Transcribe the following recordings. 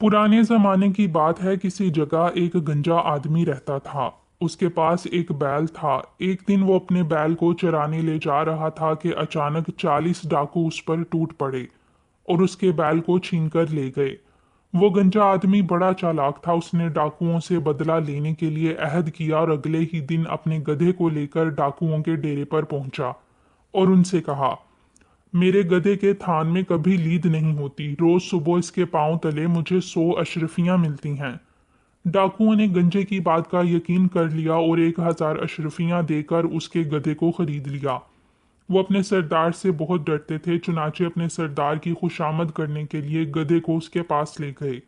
पुराने जमाने की बात है। किसी जगह एक गंजा आदमी रहता था। उसके पास एक बैल था। एक दिन वो अपने बैल को चराने ले जा रहा था कि अचानक 40 डाकू उस पर टूट पड़े और उसके बैल को छीनकर ले गए। वो गंजा आदमी बड़ा चालाक था। उसने डाकुओं से बदला लेने के लिए अहद किया और अगले ही दिन अपने गधे को लेकर डाकुओं के डेरे पर पहुंचा और उनसे कहा, मेरे गधे के थान में कभी लीद नहीं होती। रोज सुबह इसके पांव तले मुझे 100 अशरफियां मिलती हैं। डाकुओं ने गंजे की बात का यकीन कर लिया और 1000 अशरफियां देकर उसके गधे को खरीद लिया। वो अपने सरदार से बहुत डरते थे, चुनाचे अपने सरदार की खुशामद करने के लिए गधे को उसके पास ले गए।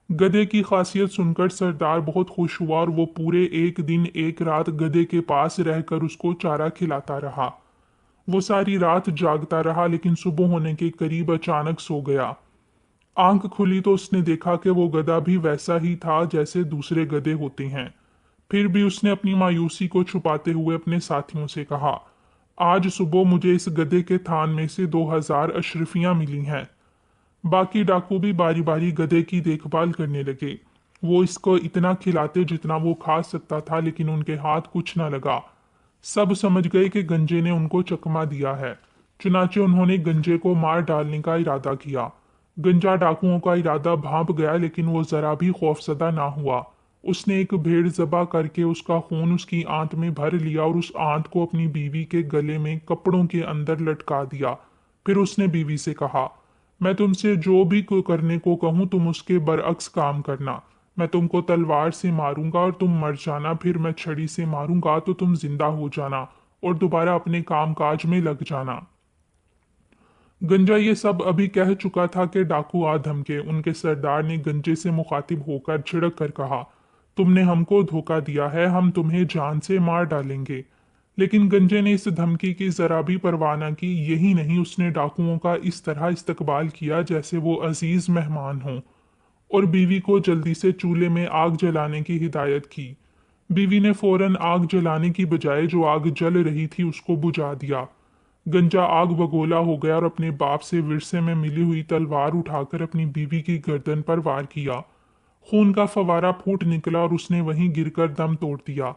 गधे की खासियत सुनकर सरदार बहुत खुश हुआ और वो पूरे एक दिन एक रात गधे के पास रहकर उसको चारा खिलाता रहा। वो सारी रात जागता रहा, लेकिन सुबह होने के करीब अचानक सो गया। आंख खुली तो उसने देखा कि वो गधा भी वैसा ही था जैसे दूसरे गधे होते हैं। फिर भी उसने अपनी मायूसी को छुपाते हुए अपने साथियों से कहा, आज सुबह मुझे इस गधे के थान में से 2000 अशरफियां मिली हैं। बाकी डाकू भी बारी बारी गधे की देखभाल करने लगे। वो इसको इतना खिलाते जितना वो खा सकता था, लेकिन उनके हाथ कुछ न लगा। सब समझ गए कि गंजे ने उनको चकमा दिया है। चुनाचे उन्होंने गंजे को मार डालने का इरादा किया। गंजा डाकुओं का इरादा भांप गया, लेकिन वो जरा भी खौफजदा ना हुआ। उसने एक भेड़ ज़बा करके उसका खून उसकी आंत में भर लिया और उस आंत को अपनी बीवी के गले में कपड़ों के अंदर लटका दिया। फिर उसने बीवी से कहा, मैं तुमसे जो भी करने को कहूं तुम उसके बरअक्स काम करना। मैं तुमको तलवार से मारूंगा और तुम मर जाना, फिर मैं छड़ी से मारूंगा तो तुम जिंदा हो जाना और दोबारा अपने काम काज में लग जाना। गंजा ये सब अभी कह चुका था कि डाकू आ धमके। उनके सरदार ने गंजे से मुखातिब होकर छिड़क कर कहा, तुमने हमको धोखा दिया है, हम तुम्हें जान से मार डालेंगे। लेकिन गंजे ने इस धमकी की जरा भी परवाह न की। यही नहीं, उसने डाकुओं का इस तरह इस्तकबाल किया जैसे वो अजीज मेहमान हों और बीवी को जल्दी से चूल्हे में आग जलाने की हिदायत की। बीवी ने फौरन आग जलाने की बजाय जो आग जल रही थी उसको बुझा दिया। गंजा आग बगोला हो गया और अपने बाप से विरसे में मिली हुई तलवार उठाकर अपनी बीवी की गर्दन पर वार किया। खून का फवारा फूट निकला और उसने वहीं गिरकर दम तोड़ दिया।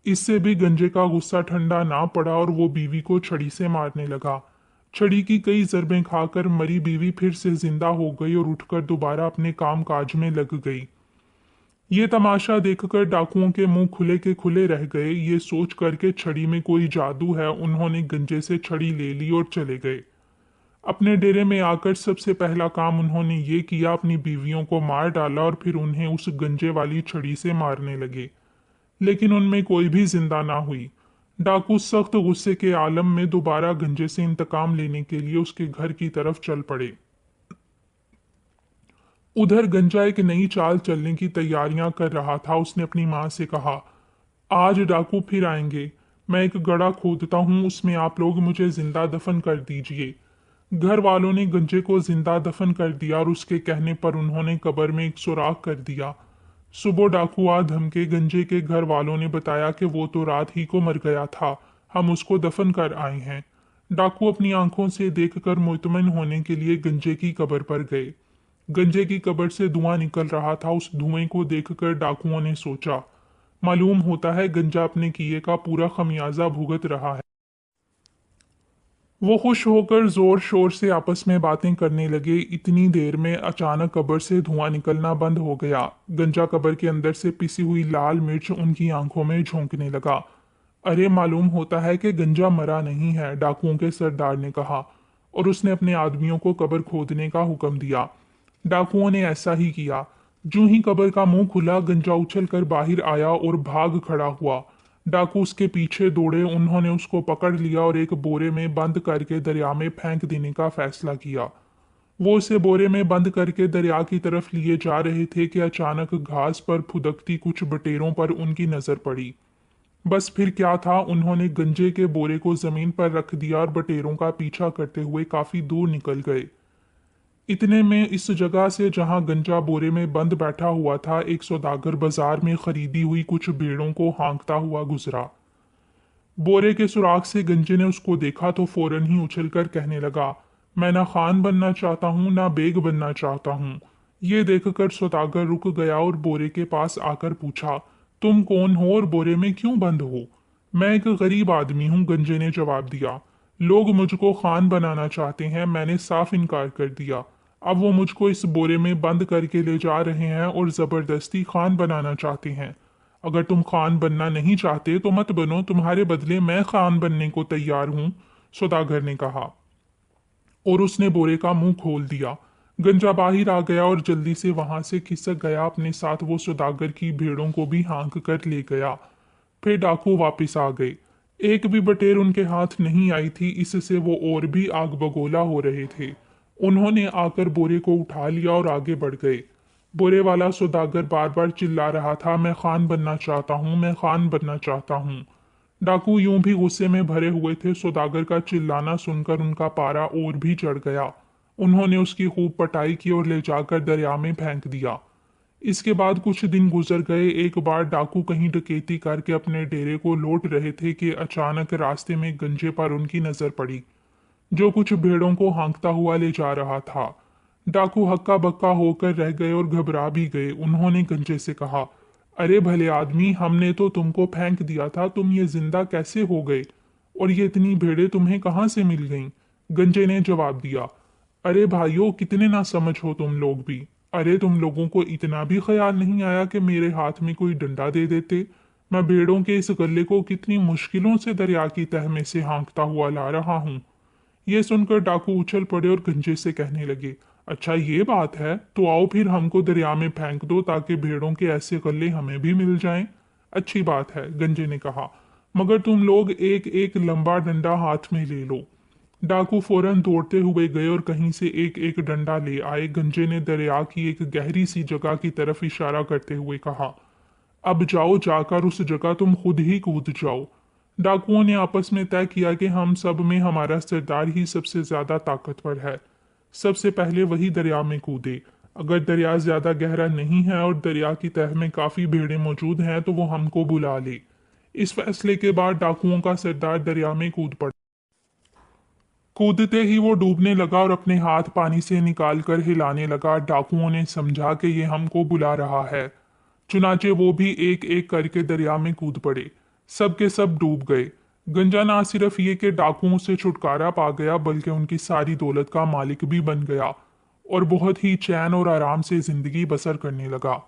इससे भी गंजे का गुस्सा ठंडा ना पड़ा और वो बीवी को छड़ी से मारने लगा। छड़ी की कई जरबें खाकर मरी बीवी फिर से जिंदा हो गई और उठकर दोबारा अपने काम काज में लग गई। ये तमाशा देखकर डाकुओं के मुंह खुले के खुले रह गए। ये सोच कर के छड़ी में कोई जादू है, उन्होंने गंजे से छड़ी ले ली और चले गए। अपने डेरे में आकर सबसे पहला काम उन्होंने ये किया, अपनी बीवियों को मार डाला और फिर उन्हें उस गंजे वाली छड़ी से मारने लगे। लेकिन उनमें कोई भी जिंदा ना हुई। डाकू सख्त गुस्से के आलम में दोबारा गंजे से इंतकाम लेने के लिए उसके घर की तरफ चल पड़े। उधर गंजा एक नई चाल चलने की तैयारियां कर रहा था। उसने अपनी माँ से कहा, आज डाकू फिर आएंगे। मैं एक गड़ा खोदता हूँ, उसमें आप लोग मुझे जिंदा दफन कर दीजिए। घर वालों ने गंजे को जिंदा दफन कर दिया और उसके कहने पर उन्होंने कब्र में एक सुराख कर दिया। सुबह डाकू आ धमके। गंजे के घर वालों ने बताया कि वो तो रात ही को मर गया था, हम उसको दफन कर आए हैं। डाकू अपनी आंखों से देखकर मुतमिन होने के लिए गंजे की कब्र पर गए। गंजे की कब्र से धुआं निकल रहा था। उस धुएं को देखकर डाकुओं ने सोचा, मालूम होता है गंजा अपने किए का पूरा खमियाजा भुगत रहा है। वो खुश होकर जोर शोर से आपस में बातें करने लगे। इतनी देर में अचानक कब्र से धुआं निकलना बंद हो गया। गंजा कब्र के अंदर से पिसी हुई लाल मिर्च उनकी आंखों में झोंकने लगा। अरे, मालूम होता है कि गंजा मरा नहीं है, डाकुओं के सरदार ने कहा और उसने अपने आदमियों को कब्र खोदने का हुक्म दिया। डाकुओं ने ऐसा ही किया। जूं ही कब्र का मुंह खुला, गंजा उछल कर बाहर आया और भाग खड़ा हुआ। डाकू उसके पीछे दौड़े। उन्होंने उसको पकड़ लिया और एक बोरे में बंद करके दरिया में फेंक देने का फैसला किया। वो उसे बोरे में बंद करके दरिया की तरफ लिए जा रहे थे कि अचानक घास पर फुदकती कुछ बटेरों पर उनकी नजर पड़ी। बस फिर क्या था, उन्होंने गंजे के बोरे को जमीन पर रख दिया और बटेरों का पीछा करते हुए काफी दूर निकल गए। इतने में इस जगह से जहां गंजा बोरे में बंद बैठा हुआ था, एक सौदागर बाजार में खरीदी हुई कुछ भेड़ों को हाँकता हुआ गुजरा। बोरे के सुराख से गंजे ने उसको देखा तो फौरन ही उछलकर कहने लगा, मैं ना खान बनना चाहता हूँ ना बेग बनना चाहता हूँ। ये देखकर सौदागर रुक गया और बोरे के पास आकर पूछा, तुम कौन हो और बोरे में क्यों बंद हो? मैं एक गरीब आदमी हूँ, गंजे ने जवाब दिया। लोग मुझको खान बनाना चाहते हैं, मैंने साफ इनकार कर दिया। अब वो मुझको इस बोरे में बंद करके ले जा रहे हैं और जबरदस्ती खान बनाना चाहते हैं। अगर तुम खान बनना नहीं चाहते तो मत बनो, तुम्हारे बदले मैं खान बनने को तैयार हूँ, सौदागर ने कहा। और उसने बोरे का मुंह खोल दिया। गंजा बाहर आ गया और जल्दी से वहां से खिसक गया। अपने साथ वो सौदागर की भेड़ों को भी हाँक कर ले गया। फिर डाकू वापस आ गए। एक भी बटेर उनके हाथ नहीं आई थी, इससे वो और भी आग बगोला हो रहे थे। उन्होंने आकर बोरे को उठा लिया और आगे बढ़ गए। बोरे वाला सौदागर बार बार चिल्ला रहा था, मैं खान बनना चाहता हूँ, मैं खान बनना चाहता हूँ। डाकू यूं भी गुस्से में भरे हुए थे। सौदागर का चिल्लाना सुनकर उनका पारा और भी चढ़ गया। उन्होंने उसकी खूब पटाई की और ले जाकर दरिया में फेंक दिया। इसके बाद कुछ दिन गुजर गए। एक बार डाकू कहीं डकैती करके अपने डेरे को लौट रहे थे कि अचानक रास्ते में गंजे पर उनकी नजर पड़ी, जो कुछ भेड़ों को हाँकता हुआ ले जा रहा था। डाकू हक्का बक्का होकर रह गए और घबरा भी गए। उन्होंने गंजे से कहा, अरे भले आदमी, हमने तो तुमको फेंक दिया था, तुम ये जिंदा कैसे हो गए? और ये इतनी भेड़ें तुम्हें कहाँ से मिल गईं? गंजे ने जवाब दिया, अरे भाइयों, कितने ना समझ हो तुम लोग भी। अरे तुम लोगों को इतना भी ख्याल नहीं आया कि मेरे हाथ में कोई डंडा दे देते? मैं भेड़ों के इस गले को कितनी मुश्किलों से दरिया की तह में से हाँकता हुआ ला रहा हूँ। ये सुनकर डाकू उछल पड़े और गंजे से कहने लगे, अच्छा ये बात है, तो आओ फिर हमको दरिया में फेंक दो ताकि भेड़ों के ऐसे गले हमें भी मिल जाएं। अच्छी बात है, गंजे ने कहा, मगर तुम लोग एक एक लंबा डंडा हाथ में ले लो। डाकू फौरन दौड़ते हुए गए और कहीं से एक एक डंडा ले आए। गंजे ने दरिया की एक गहरी सी जगह की तरफ इशारा करते हुए कहा, अब जाओ, जाकर उस जगह तुम खुद ही कूद जाओ। डाकुओं ने आपस में तय किया कि हम सब में हमारा सरदार ही सबसे ज्यादा ताकतवर है। सबसे पहले वही दरिया में कूदे। अगर दरिया ज्यादा गहरा नहीं है और दरिया की तह में काफी भेड़ें मौजूद हैं तो वो हमको बुला ले। इस फैसले के बाद डाकुओं का सरदार दरिया में कूद पड़ा। कूदते ही वो डूबने लगा और अपने हाथ पानी से निकालकर हिलाने लगा। डाकुओं ने समझा कि ये हमको बुला रहा है। चुनाचे वो भी एक एक करके दरिया में कूद पड़े। सब के सब डूब गए। गंजा ना सिर्फ ये कि डाकुओं से छुटकारा पा गया, बल्कि उनकी सारी दौलत का मालिक भी बन गया और बहुत ही चैन और आराम से जिंदगी बसर करने लगा।